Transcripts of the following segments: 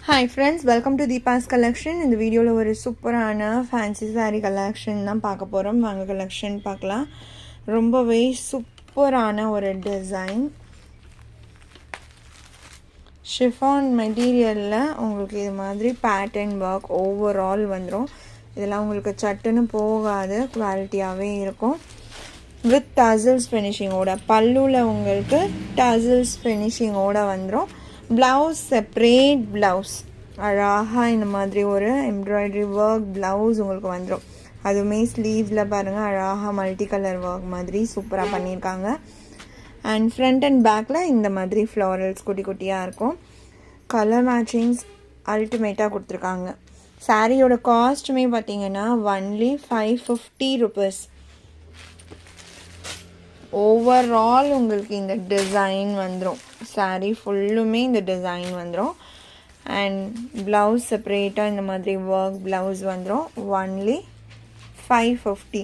Hi friends, welcome to Deepa's collection. In the video ஒரு சூப்பரான fancy saree collection தான் பார்க்க போறோம். வாங்க collection பார்க்கலாம். ரொம்பவே சூப்பரான ஒரு டிசைன். Chiffon மெட்டீரியல்ல உங்களுக்கு இது மாதிரி pattern work overall வந்துரும். இதெல்லாம் உங்களுக்கு சட்டுன்னு போகாது, குவாலிட்டியாவே இருக்கும். With tassels finishing ஓட பல்லுல உங்களுக்கு tassels finishing ஓட வந்துரும். Blouse separate blouse அழகா இந்த மாதிரி ஒரு எம்ப்ராய்டரி ஒர்க் ப்ளவுஸ் உங்களுக்கு வந்துடும். அதுவுமே ஸ்லீவ்ஸில் பாருங்கள் அழகாக மல்டி கலர் ஒர்க் மாதிரி சூப்பராக பண்ணியிருக்காங்க. அண்ட் ஃப்ரண்ட் அண்ட் பேக்கில் இந்த மாதிரி ஃப்ளாரல்ஸ் குட்டி குட்டியாக இருக்கும். கலர் மேட்சிங்ஸ் அல்டிமேட்டாக கொடுத்துருக்காங்க. சாரியோட காஸ்ட்டுமே பார்த்தீங்கன்னா ஒன்லி 550 rupees. ஓவரால் உங்களுக்கு இந்த டிசைன் வந்துடும். சாரீ ஃபுல்லுமே இந்த டிசைன் வந்துடும். அண்ட் ப்ளவுஸ் செப்பரேட்டாக இந்த மாதிரி ஒர்க் ப்ளவுஸ் வந்துடும். ஒன்லி 550.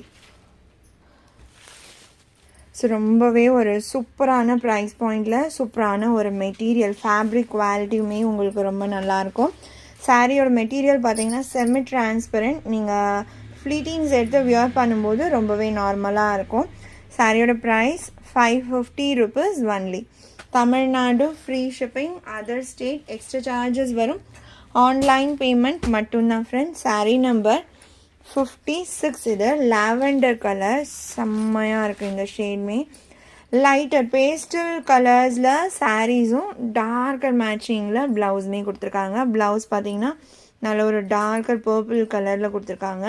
ஸோ ரொம்பவே ஒரு சூப்பரான ப்ரைஸ் பாயிண்டில் சூப்பரான ஒரு மெட்டீரியல், ஃபேப்ரிக் குவாலிட்டியுமே உங்களுக்கு ரொம்ப நல்லாயிருக்கும். சாரியோட மெட்டீரியல் பார்த்தீங்கன்னா செமி டிரான்ஸ்பரண்ட். நீங்கள் ஃப்ளீட்டிங்ஸ் எடுத்து வியர் பண்ணும்போது ரொம்பவே நார்மலாக இருக்கும். சாரியோட price 550 rupees only. Tamil Nadu free shipping, other state extra charges வரும். ஆன்லைன் பேமெண்ட் மட்டும்தான் ஃப்ரெண்ட்ஸ். சாரீ நம்பர் 56. இது லாவெண்டர் கலர், செம்மையாக இருக்குது இந்த ஷேட்மே. லைட்டர் பேஸ்டல் கலர்ஸில் சாரீஸும் டார்க்கர் மேட்சிங்கில் ப்ளவுஸுமே கொடுத்துருக்காங்க. ப்ளவுஸ் பார்த்தீங்கன்னா நல்ல ஒரு டார்க்கர் பர்பிள் கலரில் கொடுத்துருக்காங்க.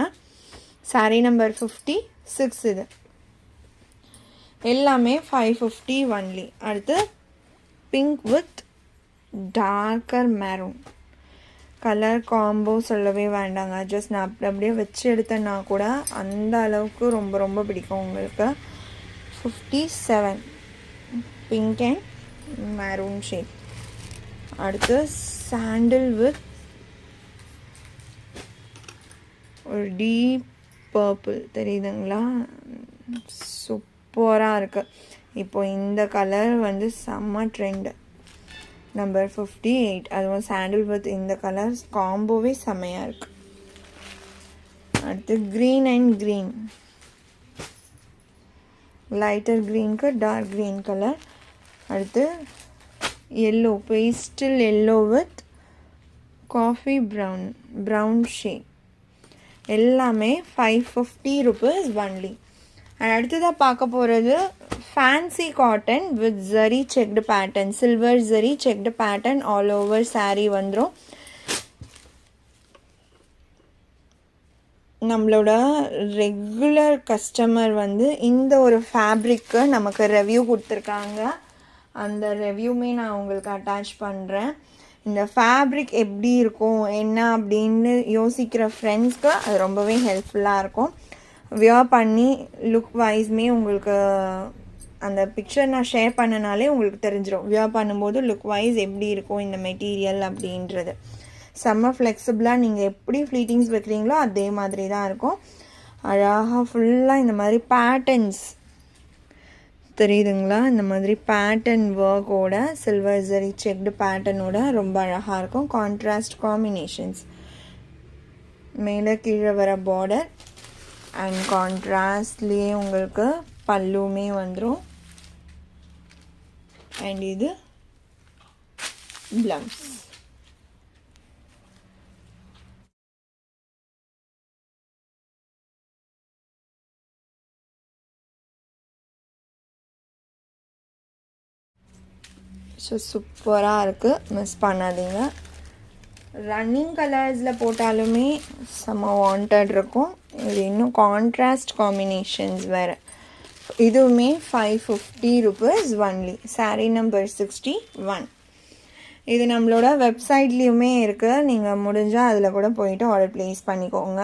சாரீ நம்பர் 56. இது எல்லாமே 550 ஒன்லி. அடுத்து pink with darker maroon colour combo சொல்லவே வேண்டாங்க. ஜஸ்ட் நான் அப்படியே வச்சு எடுத்தேன்னா கூட அந்த அளவுக்கு ரொம்ப ரொம்ப பிடிக்கும் உங்களுக்கு. 57 பிங்க் அண்ட் மெரூன் ஷேட். அடுத்து சாண்டில் வித் ஒரு டீப் பர்பிள் தெரியுதுங்களா, சூப்பராக இருக்குது. இப்போ இந்த கலர் வந்து செம்ம ட்ரெண்டு. நம்பர் 58. அதுவும் சாண்டில் வித் இந்த கலர்ஸ் காம்போவே செம்மையாக இருக்குது. அடுத்து க்ரீன் அண்ட் க்ரீன், லைட்டர் க்ரீனுக்கு டார்க் க்ரீன் கலர். அடுத்து yellow, pastel yellow with coffee brown shade. எல்லாமே 550 rupees ஒன்லி. அடுத்ததாக பார்க்க போகிறது fancy cotton with zari checked pattern, silver zari checked pattern all over sari வந்துடும். நம்மளோட ரெகுலர் கஸ்டமர் வந்து இந்த ஒரு ஃபேப்ரிக்கு நமக்கு ரெவ்யூ கொடுத்துருக்காங்க. அந்த ரெவ்யூமே நான் உங்களுக்கு அட்டாச் பண்ணுறேன். இந்த ஃபேப்ரிக் எப்படி இருக்கும் என்ன அப்படின்னு யோசிக்கிற ஃப்ரெண்ட்ஸ்க்கு அது ரொம்பவே ஹெல்ப்ஃபுல்லாக இருக்கும். வியர் பண்ணி லுக் வைஸ்மே உங்களுக்கு அந்த பிக்சர் நான் ஷேர் பண்ணனாலே உங்களுக்கு தெரிஞ்சிடும். வியர் பண்ணும்போது லுக் வைஸ் எப்படி இருக்கும் இந்த மெட்டீரியல் அப்படின்றது. செம்ம ஃப்ளெக்சிபிளாக நீங்கள் எப்படி ஃப்ளீட்டிங்ஸ் வைக்கிறீங்களோ அதே மாதிரி தான் இருக்கும். அழகாக ஃபுல்லாக இந்த மாதிரி பேட்டர்ன்ஸ் தெரியுதுங்களா, இந்த மாதிரி பேட்டர்ன் ஒர்க்கோட சில்வர் ஜரி செக்டு பேட்டர்னோட ரொம்ப அழகாக இருக்கும். கான்ட்ராஸ்ட் காம்பினேஷன்ஸ், மேலே கீழே வர பார்டர் அண்ட் கான்ட்ராஸ்ட்லேயே உங்களுக்கு பல்லுமே வந்துடும். அண்ட் இது ப்ளவுஸ். ஸோ சூப்பராக இருக்குது, மிஸ் பண்ணாதீங்க. ரன்னிங் கலர்ஸில் போட்டாலுமே செம்ம வாண்டட் இருக்கும். இது இன்னும் கான்ட்ராஸ்ட் காம்பினேஷன்ஸ் வேறு. இதுவுமே 550 rupees ஒன்லி. சாரீ நம்பர் 61. இது நம்மளோட வெப்சைட்லேயுமே இருக்குது. நீங்கள் முடிஞ்சால் அதில் கூட போயிட்டு ஆர்டர் ப்ளேஸ் பண்ணிக்கோங்க.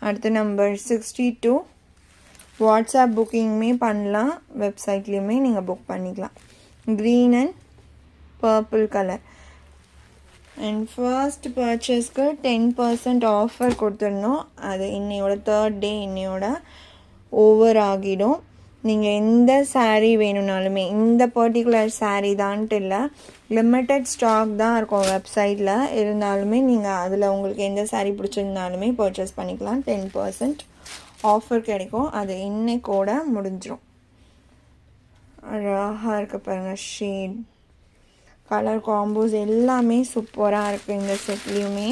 அடுத்து நம்பர் 62. வாட்ஸ்அப் புக்கிங்குமே பண்ணலாம், வெப்சைட்லேயுமே நீங்கள் புக் பண்ணிக்கலாம். Green and purple colour. And first பர்ச்சேஸ்க்கு 10% ஆஃபர் கொடுத்துடணும். அது இன்னையோட 3rd டே இன்னையோட ஓவர் ஆகிடும். நீங்கள் எந்த saree வேணும்னாலுமே இந்த பர்டிகுலர் saree தான்ட்டு இல்லை, லிமிட்டட் ஸ்டாக் தான் இருக்கும் வெப்சைட்டில். இருந்தாலுமே நீங்கள் அதில் உங்களுக்கு எந்த saree பிடிச்சிருந்தாலுமே பர்ச்சேஸ் பண்ணிக்கலாம். 10% ஆஃபர் கிடைக்கும். அது இன்னைக்கூட முடிஞ்சிடும். அழகாக இருக்க பாருங்கள் ஷேட், கலர் காம்போஸ் எல்லாமே சூப்பராக இருக்குது. இந்த செட்லேயுமே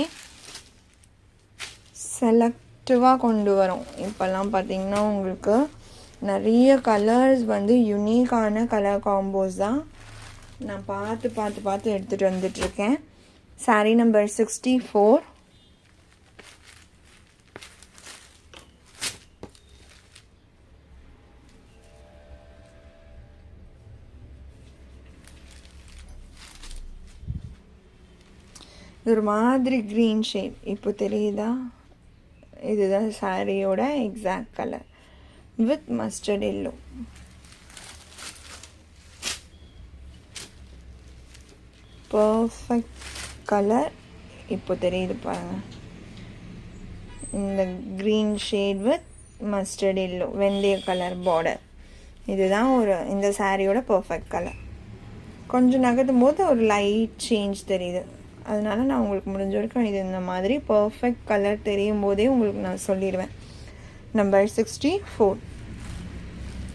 செலக்டிவாக கொண்டு வரும். இப்போல்லாம் பார்த்தீங்கன்னா உங்களுக்கு நிறைய கலர்ஸ் வந்து யூனிக்கான கலர் காம்போஸ் தான் நான் பார்த்து எடுத்துகிட்டு வந்துட்டுருக்கேன். saree number 64. இது ஒரு மாதிரி க்ரீன் ஷேட், இப்போ தெரியுதா? இதுதான் சாரியோட exact colour with mustard yellow. Perfect colour இப்போ தெரியுது பாருங்க. இந்த green shade with mustard yellow, வெந்தய கலர் பார்டர், இதுதான் இந்த சாரியோட பர்ஃபெக்ட் கலர். கொஞ்சம் நகர்த்தும் போது ஒரு லைட் சேஞ்ச் தெரியுது. அதனால நான் உங்களுக்கு முடிஞ்ச வரைக்கும் இது இந்த மாதிரி பர்ஃபெக்ட் கலர் தெரியும் போதே உங்களுக்கு நான் சொல்லிடுவேன். நம்பர் 64.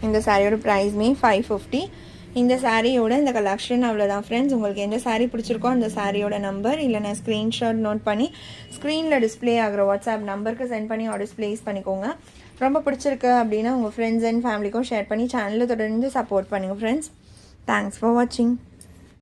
இந்த சாரியோட ப்ரைஸ்மே 550. இந்த சாரியோட இந்த கலெக்ஷன் அவ்வளோதான் ஃப்ரெண்ட்ஸ். உங்களுக்கு எந்த சாரீ பிடிச்சிருக்கோ அந்த சாரியோட நம்பர் இல்லைனா ஸ்க்ரீன்ஷாட் நோட் பண்ணி ஸ்க்ரீனில் டிஸ்பிளே ஆகிற வாட்ஸ்அப் நம்பருக்கு சென்ட் பண்ணி ஆர்டர்ஸ் ப்ளேஸ் பண்ணிக்கோங்க. ரொம்ப பிடிச்சிருக்கு அப்படின்னா உங்கள் ஃப்ரெண்ட்ஸ் அண்ட் ஃபேமிலிக்கும் ஷேர் பண்ணி சேனலில் தொடர்ந்து சப்போர்ட் பண்ணுங்கள் ஃப்ரெண்ட்ஸ். தேங்க்ஸ் ஃபார் வாட்சிங்.